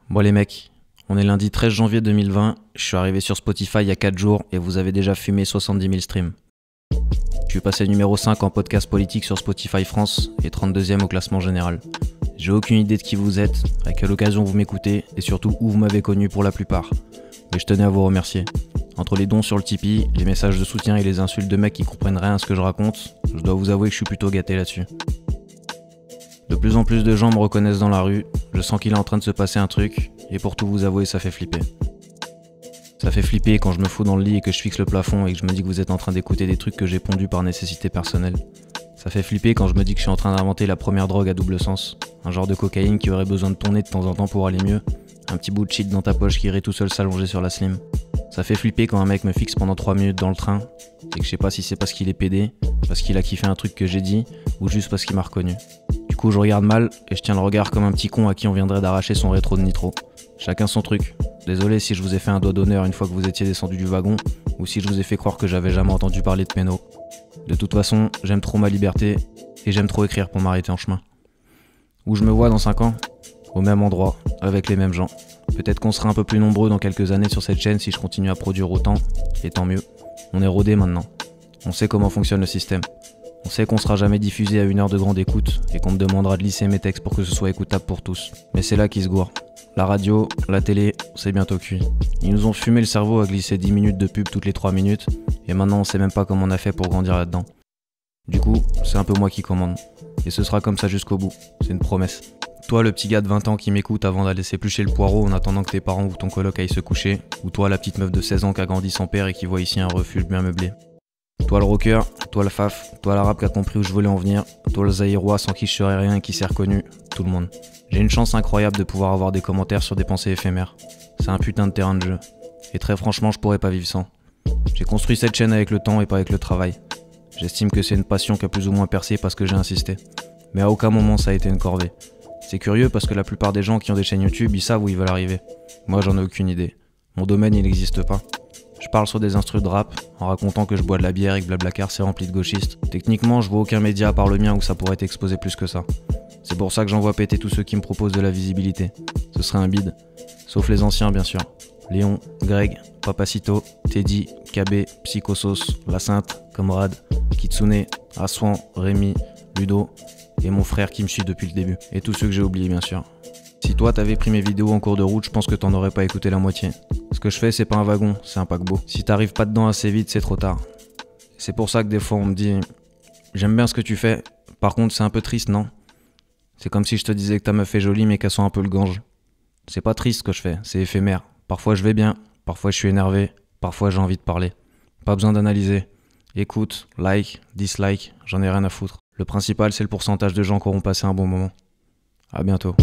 Bon les mecs, on est lundi 13 janvier 2020, je suis arrivé sur Spotify il y a 4 jours et vous avez déjà fumé 70 000 streams. Je suis passé numéro 5 en podcast politique sur Spotify France et 32e au classement général. J'ai aucune idée de qui vous êtes, à quelle occasion vous m'écoutez et surtout où vous m'avez connu pour la plupart. Mais je tenais à vous remercier. Entre les dons sur le Tipeee, les messages de soutien et les insultes de mecs qui comprennent rien à ce que je raconte, je dois vous avouer que je suis plutôt gâté là-dessus. De plus en plus de gens me reconnaissent dans la rue, je sens qu'il est en train de se passer un truc, et pour tout vous avouer, ça fait flipper. Ça fait flipper quand je me fous dans le lit et que je fixe le plafond et que je me dis que vous êtes en train d'écouter des trucs que j'ai pondus par nécessité personnelle. Ça fait flipper quand je me dis que je suis en train d'inventer la première drogue à double sens, un genre de cocaïne qui aurait besoin de ton nez de temps en temps pour aller mieux, un petit bout de shit dans ta poche qui irait tout seul s'allonger sur la slim. Ça fait flipper quand un mec me fixe pendant 3 minutes dans le train, et que je sais pas si c'est parce qu'il est pédé, parce qu'il a kiffé un truc que j'ai dit, ou juste parce qu'il m'a reconnu. Du coup je regarde mal, et je tiens le regard comme un petit con à qui on viendrait d'arracher son rétro de nitro. Chacun son truc. Désolé si je vous ai fait un doigt d'honneur une fois que vous étiez descendu du wagon, ou si je vous ai fait croire que j'avais jamais entendu parler de péno. De toute façon, j'aime trop ma liberté, et j'aime trop écrire pour m'arrêter en chemin. Où je me vois dans 5 ans ? Au même endroit, avec les mêmes gens. Peut-être qu'on sera un peu plus nombreux dans quelques années sur cette chaîne si je continue à produire autant, et tant mieux. On est rodés maintenant. On sait comment fonctionne le système. On sait qu'on sera jamais diffusé à 1 heure de grande écoute, et qu'on me demandera de lisser mes textes pour que ce soit écoutable pour tous. Mais c'est là qu'ils se gourent. La radio, la télé, c'est bientôt cuit. Ils nous ont fumé le cerveau à glisser 10 minutes de pub toutes les 3 minutes, et maintenant on sait même pas comment on a fait pour grandir là-dedans. Du coup, c'est un peu moi qui commande. Et ce sera comme ça jusqu'au bout, c'est une promesse. Toi le petit gars de 20 ans qui m'écoute avant d'aller s'éplucher le poireau en attendant que tes parents ou ton coloc aillent se coucher, ou toi la petite meuf de 16 ans qui a grandi sans père et qui voit ici un refuge bien meublé. Toi le rocker, toi le faf, toi l'arabe qui a compris où je voulais en venir, toi le zaïrois sans qui je serais rien et qui s'est reconnu, tout le monde. J'ai une chance incroyable de pouvoir avoir des commentaires sur des pensées éphémères. C'est un putain de terrain de jeu. Et très franchement, je pourrais pas vivre sans. J'ai construit cette chaîne avec le temps et pas avec le travail. J'estime que c'est une passion qui a plus ou moins percé parce que j'ai insisté. Mais à aucun moment ça a été une corvée. C'est curieux parce que la plupart des gens qui ont des chaînes YouTube, ils savent où ils veulent arriver. Moi, j'en ai aucune idée. Mon domaine, il n'existe pas. Je parle sur des instrus de rap, en racontant que je bois de la bière et que Blablacar c'est rempli de gauchistes. Techniquement, je vois aucun média à part le mien où ça pourrait être exposé plus que ça. C'est pour ça que j'envoie péter tous ceux qui me proposent de la visibilité. Ce serait un bide. Sauf les anciens, bien sûr. Léon, Greg, Papacito, Teddy, KB, Psychosos, La Sainte, Comrade, Kitsune, Aswan, Rémi, Ludo, et mon frère qui me suit depuis le début. Et tous ceux que j'ai oubliés, bien sûr. Si toi t'avais pris mes vidéos en cours de route, je pense que t'en aurais pas écouté la moitié. Ce que je fais, c'est pas un wagon, c'est un paquebot. Si t'arrives pas dedans assez vite, c'est trop tard. C'est pour ça que des fois on me dit « J'aime bien ce que tu fais, par contre c'est un peu triste, non ?» C'est comme si je te disais que ta meuf est jolie mais qu'elle sent un peu le gange. C'est pas triste ce que je fais, c'est éphémère. Parfois je vais bien, parfois je suis énervé, parfois j'ai envie de parler. Pas besoin d'analyser. Écoute, like, dislike, j'en ai rien à foutre. Le principal, c'est le pourcentage de gens qui auront passé un bon moment. À bientôt.